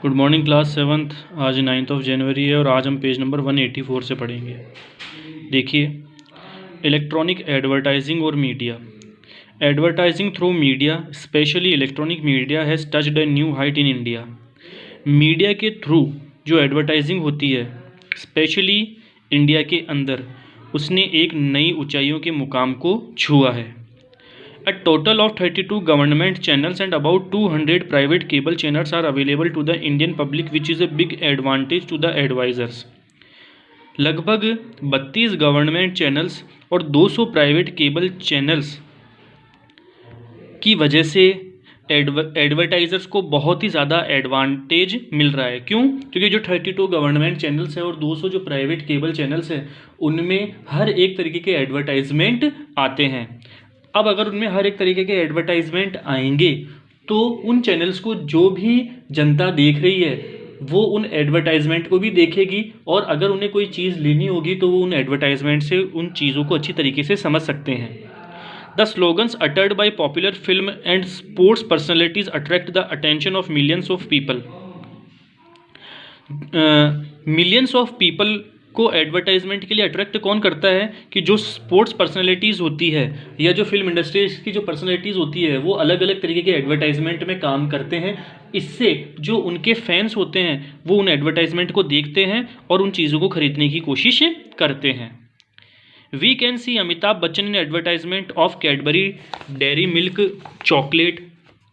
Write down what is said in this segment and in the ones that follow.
Good morning class seventh. आज 9 जनवरी है और आज हम पेज नंबर 184 से पढ़ेंगे। देखिए, इलेक्ट्रॉनिक एडवर्टाइजिंग और media. Advertising through media, specially electronic media, has touched a new height in India. Media के थ्रू जो एडवर्टाइजिंग होती है, स्पेशली इंडिया के अंदर, उसने एक नई ऊंचाइयों के मुकाम को छुआ है। A total of 32 government channels and about 200 private cable channels are available to the Indian public, which is a big advantage to the advisors. लगभग 32 गवर्नमेंट चैनल्स और 200 प्राइवेट केबल चैनल्स की वजह से एडवर्टाइजर्स को बहुत ही ज़्यादा एडवांटेज मिल रहा है। क्यों? क्योंकि जो 32 गवर्नमेंट चैनल्स है और 200 जो प्राइवेट केबल चैनल्स हैं, उनमें हर एक तरीके के एडवर्टाइजमेंट आते हैं। अब अगर उनमें हर एक तरीके के एडवर्टाइजमेंट आएंगे तो उन चैनल्स को जो भी जनता देख रही है वो उन एडवर्टाइजमेंट को भी देखेगी, और अगर उन्हें कोई चीज़ लेनी होगी तो वो उन एडवर्टाइजमेंट से उन चीज़ों को अच्छी तरीके से समझ सकते हैं। The slogans uttered by popular film and sports personalities attract the attention of millions of people. Millions of people को एडवर्टाइजमेंट के लिए अट्रैक्ट कौन करता है? कि जो स्पोर्ट्स पर्सनैलिटीज़ होती है या जो फिल्म इंडस्ट्रीज की जो पर्सनैलिटीज़ होती है वो अलग अलग तरीके के एडवर्टाइजमेंट में काम करते हैं। इससे जो उनके फैंस होते हैं वो उन एडवर्टाइजमेंट को देखते हैं और उन चीज़ों को खरीदने की कोशिश करते हैं। We can see Amitabh Bachchan in advertisement of Cadbury Dairy Milk chocolate,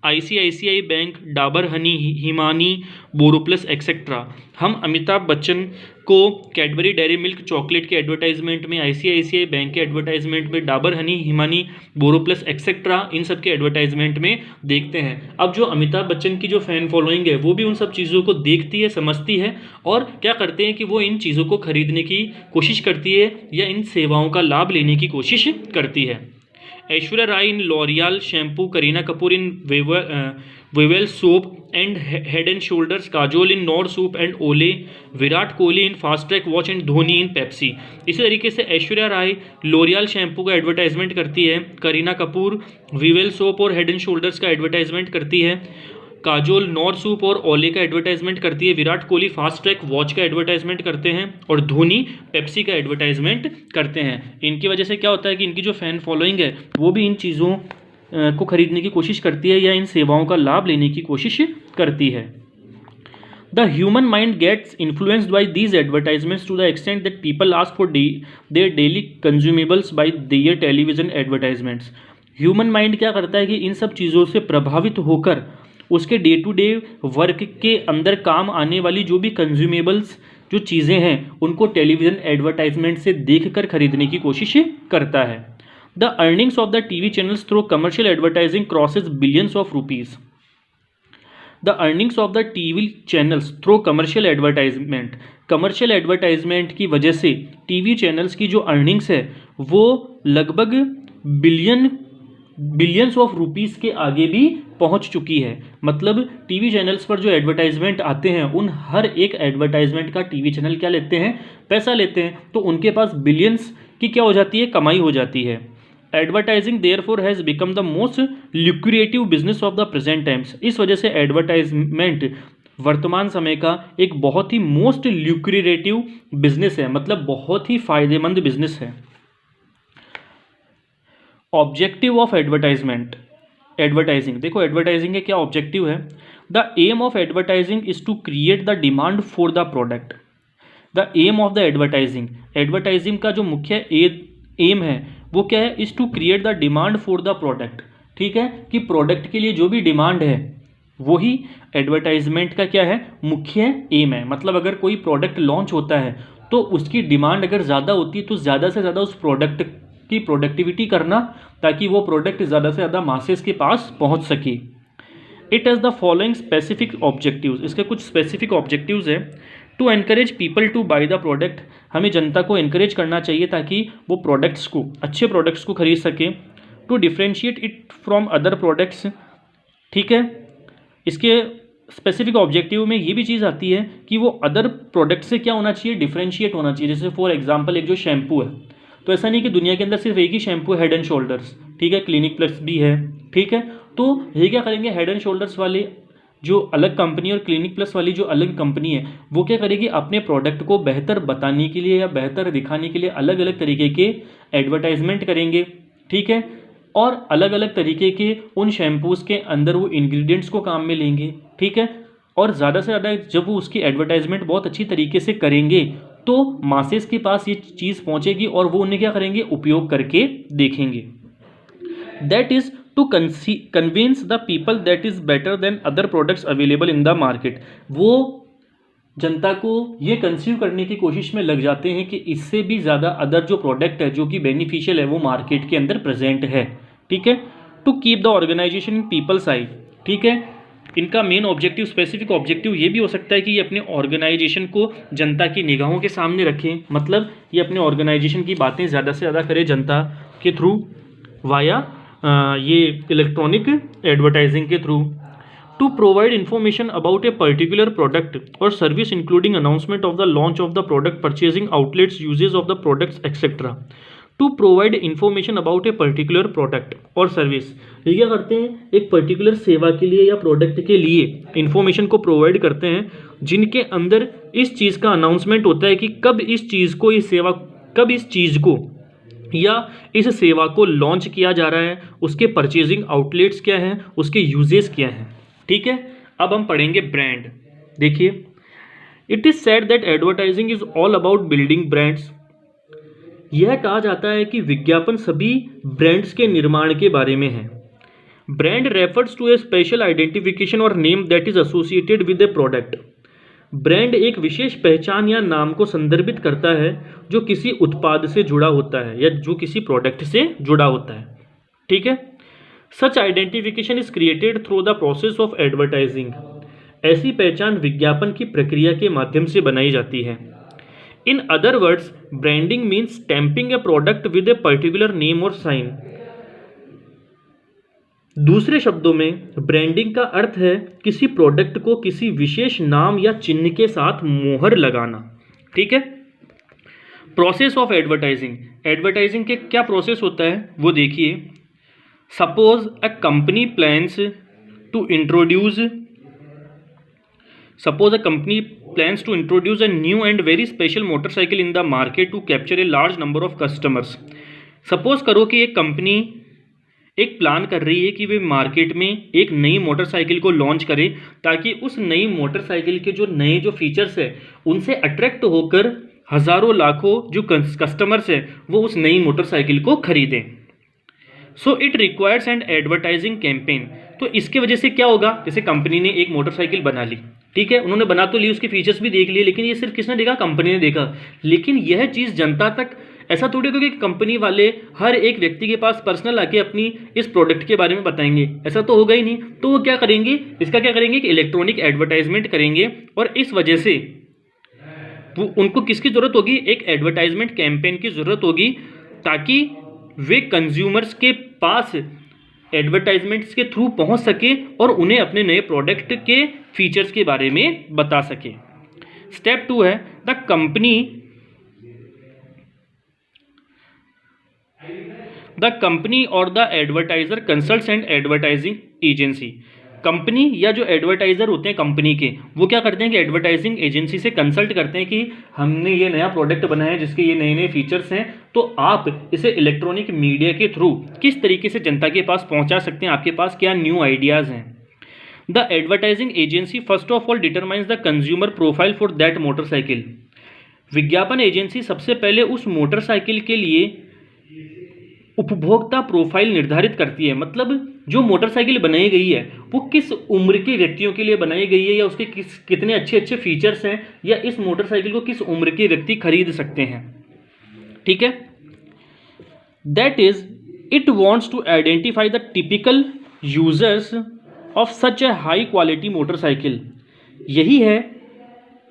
ICICI bank, Dabur honey, Himani, Boroplus etcetera. हम अमिताभ बच्चन को कैडबरी डेयरी मिल्क चॉकलेट के एडवर्टाइजमेंट में, ICICI बैंक के एडवर्टाइजमेंट में, डाबर हनी, हिमानी, बोरोप्लस एक्सेट्रा, इन सब के एडवर्टाइजमेंट में देखते हैं। अब जो अमिताभ बच्चन की जो फ़ैन फॉलोइंग है वो भी उन सब चीज़ों को देखती है, समझती है, और क्या करते हैं कि वो इन चीज़ों को खरीदने की कोशिश करती है या इन सेवाओं का लाभ लेने की कोशिश करती है। Aishwarya Rai in L'Oreal shampoo, Kareena Kapoor in Vivel soap and Head and Shoulders, Kajol in Knorr soup and Olay, Virat Kohli in Fastrack watch and Dhoni in Pepsi. इसी तरीके से ऐश्वर्या राय लॉरियल शैम्पू का एडवर्टाइजमेंट करती है, करीना कपूर विवेल सोप और हेड एंड शोल्डर्स का एडवर्टाइजमेंट करती है, काजोल नॉर सूप और ओले का एडवर्टाइजमेंट करती है, Virat Kohli fast track watch का एडवर्टाइजमेंट करते हैं, और धोनी पेप्सी का एडवर्टाइजमेंट करते हैं। इनकी वजह से क्या होता है कि इनकी जो फ़ैन फॉलोइंग है वो भी इन चीज़ों को खरीदने की कोशिश करती है या इन सेवाओं का लाभ लेने की कोशिश करती है। The human mind gets influenced by these advertisements to the extent that people ask for their daily consumables by their television advertisements. Human mind क्या करता है कि इन सब चीज़ों से प्रभावित होकर उसके डे टू डे वर्क के अंदर काम आने वाली जो भी कंज्यूमेबल्स जो चीज़ें हैं उनको टेलीविज़न एडवर्टाइजमेंट से देखकर खरीदने की कोशिश करता है। The earnings of the TV channels through commercial advertising crosses billions of rupees. The earnings of the TV channels through commercial advertisement, commercial advertisement की वजह से टीवी चैनल्स की जो अर्निंग्स है वो लगभग बिलियंस ऑफ रुपीज़ के आगे भी पहुंच चुकी है। मतलब टीवी चैनल्स पर जो एडवर्टाइजमेंट आते हैं उन हर एक एडवर्टाइजमेंट का टीवी चैनल क्या लेते हैं? पैसा लेते हैं। तो उनके पास बिलियंस की क्या हो जाती है? कमाई हो जाती है। Advertising therefore has become the most lucrative business of the present times. इस वजह से एडवर्टाइजमेंट वर्तमान समय का एक बहुत ही मोस्ट ल्यूक्रेटिव बिजनेस है, मतलब बहुत ही फायदेमंद बिजनेस है। ऑब्जेक्टिव ऑफ एडवर्टाइजिंग, देखो एडवर्टाइजिंग के क्या ऑब्जेक्टिव है। The aim of advertising is to create the demand for the product. The aim of the advertising का जो मुख्य एम है वो क्या है? Is to create the demand for the product. ठीक है, कि प्रोडक्ट के लिए जो भी डिमांड है वही एडवर्टाइजमेंट का क्या है? मुख्य एम है। मतलब अगर कोई प्रोडक्ट लॉन्च होता है तो उसकी डिमांड अगर ज़्यादा होती है तो ज़्यादा से ज़्यादा उस प्रोडक्ट की प्रोडक्टिविटी करना ताकि वो प्रोडक्ट ज़्यादा से ज़्यादा मासेस के पास पहुंच सके। It has the following specific objectives, इसके कुछ स्पेसिफिक ऑब्जेक्टिव्स है। To encourage people to buy the product, हमें जनता को एनकरेज करना चाहिए ताकि वो प्रोडक्ट्स को, अच्छे प्रोडक्ट्स को खरीद सके। To differentiate it from other products, ठीक है, इसके स्पेसिफिक ऑब्जेक्टिव में ये भी चीज़ आती है कि वो अदर प्रोडक्ट से क्या होना चाहिए? डिफ्रेंशिएट होना चाहिए। जैसे फॉर एग्जांपल एक जो शैम्पू है, तो ऐसा नहीं कि दुनिया के अंदर सिर्फ एक ही शैम्पू है, हेड एंड शोल्डर्स, ठीक है, क्लिनिक प्लस भी है, ठीक है। तो ये क्या करेंगे? हेड एंड शोल्डर्स वाले जो अलग कंपनी और क्लिनिक प्लस वाली जो अलग कंपनी है वो क्या करेगी, अपने प्रोडक्ट को बेहतर बताने के लिए या बेहतर दिखाने के लिए अलग अलग तरीके के एडवर्टाइजमेंट करेंगे, ठीक है। और अलग अलग तरीके के उन शैम्पूज़ के अंदर वो इंग्रेडिएंट्स को काम में लेंगे, ठीक है। और ज़्यादा से ज़्यादा जब वो उसकी एडवर्टाइजमेंट बहुत अच्छी तरीके से करेंगे तो मासेस के पास ये चीज़ पहुंचेगी और वो उन्हें क्या करेंगे, उपयोग करके देखेंगे। That is to convince the people that is better than other products available in the market. वो जनता को ये कंसीव करने की कोशिश में लग जाते हैं कि इससे भी ज़्यादा अदर जो प्रोडक्ट है जो कि बेनिफिशियल है वो मार्केट के अंदर प्रेजेंट है, ठीक है। To keep the organisation in people side, ठीक है। इनका मेन ऑब्जेक्टिव, स्पेसिफिक ऑब्जेक्टिव ये भी हो सकता है कि ये अपने ऑर्गेनाइजेशन को जनता की निगाहों के सामने रखें, मतलब ये अपने ऑर्गेनाइजेशन की बातें ज़्यादा से ज़्यादा करें जनता के थ्रू वाया ये इलेक्ट्रॉनिक एडवर्टाइजिंग के through. To provide information about a particular product और service including announcement of the launch of the product, purchasing outlets, usages of the products etcetera. To provide information about a particular product और service, ये क्या करते हैं, एक particular सेवा के लिए या प्रोडक्ट के लिए इंफॉर्मेशन को प्रोवाइड करते हैं जिनके अंदर इस चीज़ का अनाउंसमेंट होता है कि कब इस चीज़ को, इस सेवा, कब इस चीज़ को या इस सेवा को लॉन्च किया जा रहा है, उसके परचेजिंग आउटलेट्स क्या हैं, उसके यूजेस क्या हैं, ठीक है। अब हम पढ़ेंगे ब्रांड। देखिए, it is said that advertising is all about building brands. यह कहा जाता है कि विज्ञापन सभी ब्रांड्स के निर्माण के बारे में है। Brand refers to a special identification और name that is associated with a product. Brand एक विशेष पहचान या नाम को संदर्भित करता है जो किसी उत्पाद से जुड़ा होता है या जो किसी प्रोडक्ट से जुड़ा होता है, ठीक है। Such identification is created through the process of advertising. ऐसी पहचान विज्ञापन की प्रक्रिया के माध्यम से बनाई जाती है। In other words, branding means stamping A product with a particular name और साइन। दूसरे शब्दों में ब्रांडिंग का अर्थ है किसी प्रोडक्ट को किसी विशेष नाम या चिन्ह के साथ मोहर लगाना, ठीक है। प्रोसेस ऑफ एडवर्टाइजिंग, एडवर्टाइजिंग के क्या प्रोसेस होता है वो देखिए। Suppose a company plans to introduce a new and very special motorcycle in the market to capture a large number of customers। Suppose करो कि एक कंपनी एक प्लान कर रही है कि वे मार्केट में एक नई मोटरसाइकिल को लॉन्च करे ताकि उस नई मोटरसाइकिल के जो नए जो फीचर्स है उनसे अट्रैक्ट होकर हज़ारों लाखों जो कस्टमर्स हैं वो उस नई मोटरसाइकिल को खरीदें। So it requires N advertising campaign. तो इसके वजह से क्या होगा, जैसे कंपनी ने एक मोटरसाइकिल बना ली, ठीक है, उन्होंने बना तो ली, उसके फीचर्स भी देख लिए, लेकिन ये सिर्फ किसने देखा, कंपनी ने देखा। लेकिन यह चीज़ जनता तक ऐसा थोड़ी होगा कि कंपनी वाले हर एक व्यक्ति के पास पर्सनल आके अपनी इस प्रोडक्ट के बारे में बताएंगे, ऐसा तो होगा ही नहीं। तो वो क्या करेंगे, इसका क्या करेंगे कि इलेक्ट्रॉनिक एडवर्टाइजमेंट करेंगे और इस वजह से वो उनको किसकी ज़रूरत होगी, एक एडवर्टाइजमेंट कैंपेन की ज़रूरत होगी ताकि वे कंज्यूमर्स के पास एडवर्टाइजमेंट्स के थ्रू पहुंच सके और उन्हें अपने नए प्रोडक्ट के फीचर्स के बारे में बता सके। स्टेप 2 है द कंपनी और the advertiser consults and advertising agency. Company या जो एडवर्टाइजर होते हैं कंपनी के, वो क्या करते हैं कि एडवर्टाइजिंग एजेंसी से कंसल्ट करते हैं कि हमने ये नया प्रोडक्ट बनाया है जिसके ये नए नए फीचर्स हैं, तो आप इसे इलेक्ट्रॉनिक मीडिया के थ्रू किस तरीके से जनता के पास पहुंचा सकते हैं, आपके पास क्या न्यू आइडियाज़ हैं। The advertising agency first of all determines the consumer profile for that motorcycle. विज्ञापन एजेंसी सबसे पहले उस मोटरसाइकिल के लिए उपभोक्ता प्रोफाइल निर्धारित करती है, मतलब जो मोटरसाइकिल बनाई गई है वो किस उम्र के व्यक्तियों के लिए बनाई गई है, या उसके कितने अच्छे अच्छे फीचर्स हैं, या इस मोटरसाइकिल को किस उम्र के व्यक्ति खरीद सकते हैं, ठीक है। That is it wants to identify the typical users of such a high quality motorcycle. यही है,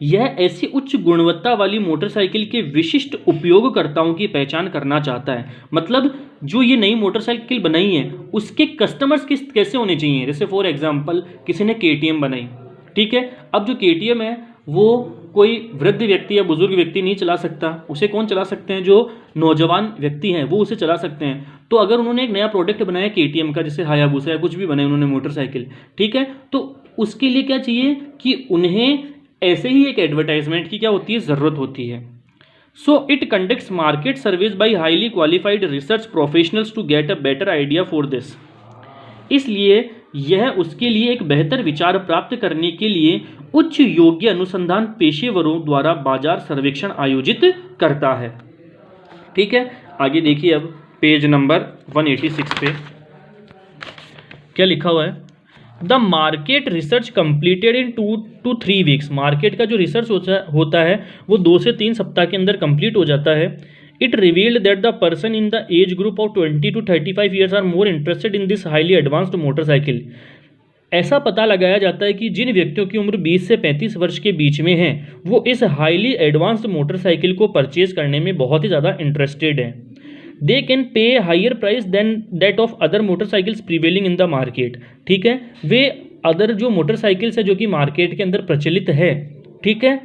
यह ऐसी उच्च गुणवत्ता वाली मोटरसाइकिल के विशिष्ट उपयोगकर्ताओं की पहचान करना चाहता है। मतलब जो ये नई मोटरसाइकिल बनाई है उसके कस्टमर्स कैसे होने चाहिए। जैसे फॉर एग्जांपल किसी ने KTM बनाई, ठीक है, अब जो KTM है वो कोई वृद्ध व्यक्ति या बुजुर्ग व्यक्ति नहीं चला सकता, उसे कौन चला सकते हैं, जो नौजवान व्यक्ति हैं वो उसे चला सकते हैं। तो अगर उन्होंने एक नया प्रोडक्ट बनाया KTM का, जैसे हायाबुसा या कुछ भी बनाया उन्होंने मोटरसाइकिल, ठीक है, तो उसके लिए क्या चाहिए कि उन्हें ऐसे ही एक एडवर्टाइजमेंट की क्या होती है, ज़रूरत होती है। So it conducts market service by highly qualified research professionals to get a better idea for this. इसलिए यह उसके लिए एक बेहतर विचार प्राप्त करने के लिए उच्च योग्य अनुसंधान पेशेवरों द्वारा बाजार सर्वेक्षण आयोजित करता है। ठीक है, आगे देखिए अब पेज नंबर 186 पे क्या लिखा हुआ है। The market research completed in 2 to 3 weeks. Market का जो रिसर्च होता है वो 2 से 3 सप्ताह के अंदर कंप्लीट हो जाता है। It revealed that the person in the age group of 20 to 35 years are more interested in this highly advanced motorcycle. ऐसा पता लगाया जाता है कि जिन व्यक्तियों की उम्र 20 से 35 वर्ष के बीच में है वो इस हाईली एडवांस्ड मोटरसाइकिल को परचेज करने में बहुत ही ज़्यादा इंटरेस्टेड हैं। They can pay higher price than that of other motorcycles prevailing in the market. ठीक है, वे अदर जो मोटरसाइकिल्स है जो कि मार्केट के अंदर प्रचलित है, ठीक है,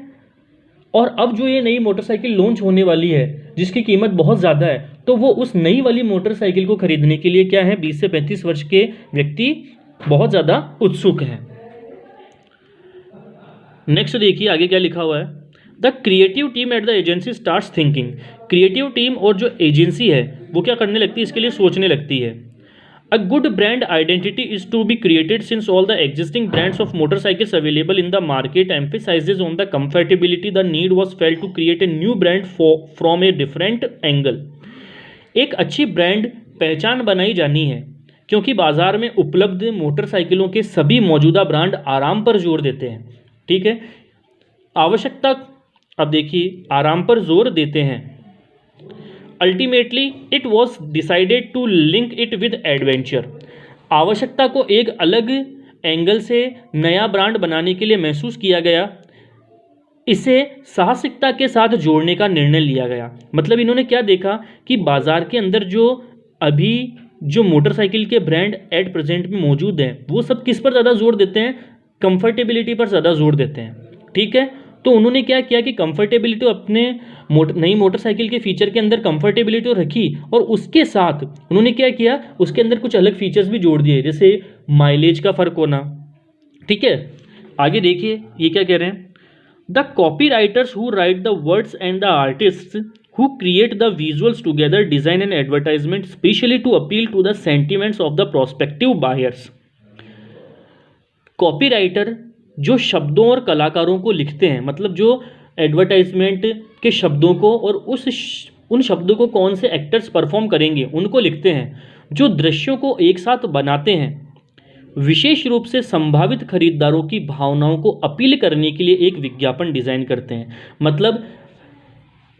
और अब जो ये नई मोटरसाइकिल लॉन्च होने वाली है जिसकी कीमत बहुत ज़्यादा है, तो वो उस नई वाली मोटरसाइकिल को खरीदने के लिए क्या है, 20 से 35 वर्ष के व्यक्ति बहुत ज़्यादा उत्सुक हैं। नेक्स्ट देखिए आगे क्या लिखा हुआ है। The creative team at the agency starts thinking. Creative team और जो एजेंसी है वो क्या करने लगती है, इसके लिए सोचने लगती है। A good brand identity is to be created since all the existing brands of motorcycles available in the market emphasises on the comfortability. The need was felt to create a new brand from a different angle. एक अच्छी brand पहचान बनाई जानी है क्योंकि बाजार में उपलब्ध मोटरसाइकिलों के सभी मौजूदा ब्रांड आराम पर जोर देते हैं। ठीक है, आवश्यकता, अब देखिए आराम पर जोर देते हैं। Ultimately it was decided to link it with adventure. आवश्यकता को एक अलग एंगल से नया ब्रांड बनाने के लिए महसूस किया गया, इसे साहसिकता के साथ जोड़ने का निर्णय लिया गया। मतलब इन्होंने क्या देखा कि बाजार के अंदर जो अभी जो मोटरसाइकिल के ब्रांड एट प्रेजेंट में मौजूद हैं वो सब किस पर ज़्यादा जोर देते हैं, कंफर्टेबिलिटी पर ज़्यादा जोर देते हैं। ठीक है, तो उन्होंने क्या किया कि कंफर्टेबिलिटी अपने नई मोटरसाइकिल के फीचर के अंदर कंफर्टेबिलिटी रखी और उसके साथ उन्होंने क्या किया, उसके अंदर कुछ अलग फीचर्स भी जोड़ दिए, जैसे माइलेज का फ़र्क होना। ठीक है, आगे देखिए ये क्या कह रहे हैं। The copy writers who right the words and the artist who create the visuals together design an advertisement specially to appeal to the sentiments of the prospective buyers। Copywriter जो शब्दों और कलाकारों को लिखते हैं, मतलब जो एडवर्टाइजमेंट के शब्दों को और उन शब्दों को कौन से एक्टर्स परफॉर्म करेंगे उनको लिखते हैं, जो दृश्यों को एक साथ बनाते हैं, विशेष रूप से संभावित खरीदारों की भावनाओं को अपील करने के लिए एक विज्ञापन डिज़ाइन करते हैं। मतलब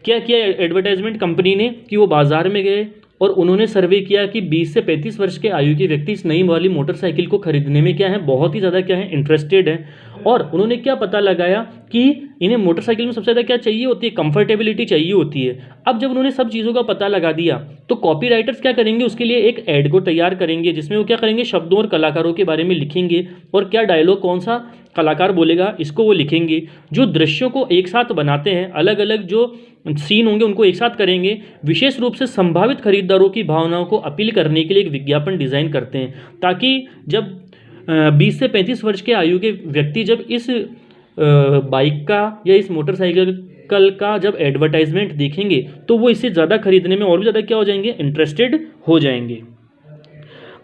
क्या किया एडवर्टाइजमेंट कंपनी ने कि वो बाजार में गए और उन्होंने सर्वे किया कि 20 से 35 वर्ष के आयु के व्यक्ति इस नई वाली मोटरसाइकिल को खरीदने में क्या है, बहुत ही ज़्यादा क्या है, इंटरेस्टेड है। और उन्होंने क्या पता लगाया कि इन्हें मोटरसाइकिल में सबसे ज़्यादा क्या चाहिए होती है, कंफर्टेबिलिटी चाहिए होती है। अब जब उन्होंने सब चीज़ों का पता लगा दिया तो कॉपी राइटर्स क्या करेंगे, उसके लिए एक ऐड को तैयार करेंगे जिसमें वो क्या करेंगे, शब्दों और कलाकारों के बारे में लिखेंगे और क्या डायलॉग कौन सा कलाकार बोलेगा इसको वो लिखेंगे, जो दृश्यों को एक साथ बनाते हैं, अलग अलग जो सीन होंगे उनको एक साथ करेंगे, विशेष रूप से संभावित खरीदारों की भावनाओं को अपील करने के लिए एक विज्ञापन डिज़ाइन करते हैं, ताकि जब 20 से 35 वर्ष के आयु के व्यक्ति जब इस बाइक का या इस मोटरसाइकिल का जब एडवर्टाइजमेंट देखेंगे तो वो इससे ज़्यादा खरीदने में और भी ज़्यादा क्या हो जाएंगे, इंटरेस्टेड हो जाएंगे।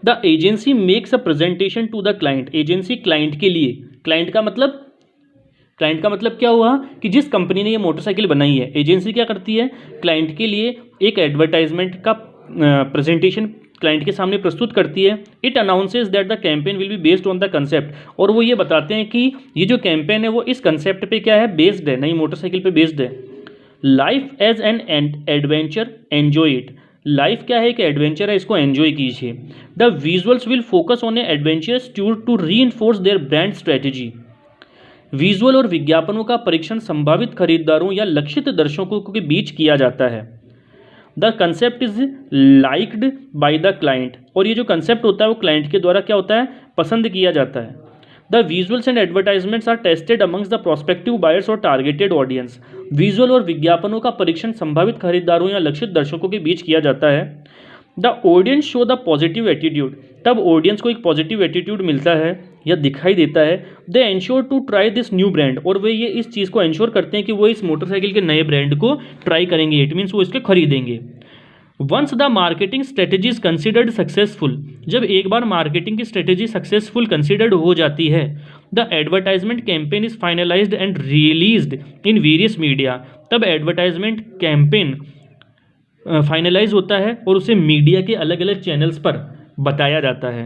The agency makes a presentation to the client. Agency client के लिए, क्लाइंट का मतलब क्या हुआ कि जिस कंपनी ने ये मोटरसाइकिल बनाई है, एजेंसी क्या करती है, क्लाइंट के लिए एक एडवर्टाइजमेंट का प्रेजेंटेशन क्लाइंट के सामने प्रस्तुत करती है। It announces that the campaign will be based on the concept. और वो ये बताते हैं कि ये जो कैंपेन है वो इस कंसेप्ट पे क्या है, बेस्ड है, नई मोटरसाइकिल पे बेस्ड है। Life as an adventure, enjoy it. Life क्या है, एक एडवेंचर है, इसको एन्जॉय कीजिए। The visuals will focus on a adventurous tour to reinforce their brand strategy. Visual और विज्ञापनों का परीक्षण संभावित खरीदारों या लक्षित दर्शकों के बीच किया जाता है। The concept is liked by the client. और ये जो कंसेप्ट होता है वो क्लाइंट के द्वारा क्या होता है, पसंद किया जाता है। The visuals and advertisements are tested amongst the prospective buyers और टारगेटेड ऑडियंस। विजुअल और विज्ञापनों का परीक्षण संभावित खरीदारों या लक्षित दर्शकों के बीच किया जाता है। The audience show the positive attitude, तब ऑडियंस को एक पॉजिटिव एटीट्यूड मिलता है या दिखाई देता है। They ensure to try this new brand, और वे ये इस चीज़ को एंश्योर करते हैं कि वो इस मोटरसाइकिल के नए ब्रांड को ट्राई करेंगे, इट मीन्स वो इसके खरीदेंगे। Once the marketing strategy is considered successful, जब एक बार मार्केटिंग की स्ट्रेटेजी सक्सेसफुल कंसिडर्ड हो जाती है, the advertisement campaign is finalised and released in various media, तब एडवर्टाइजमेंट कैंपेन फाइनलाइज होता है और उसे मीडिया के अलग अलग चैनल्स पर बताया जाता है।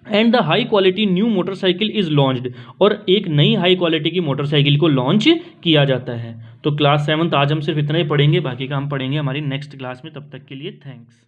And the high quality new motorcycle is launched, और एक नई हाई क्वालिटी की मोटरसाइकिल को लॉन्च किया जाता है। तो क्लास 7 आज हम सिर्फ इतना ही पढ़ेंगे, बाकी का हम पढ़ेंगे हमारी नेक्स्ट क्लास में। तब तक के लिए थैंक्स।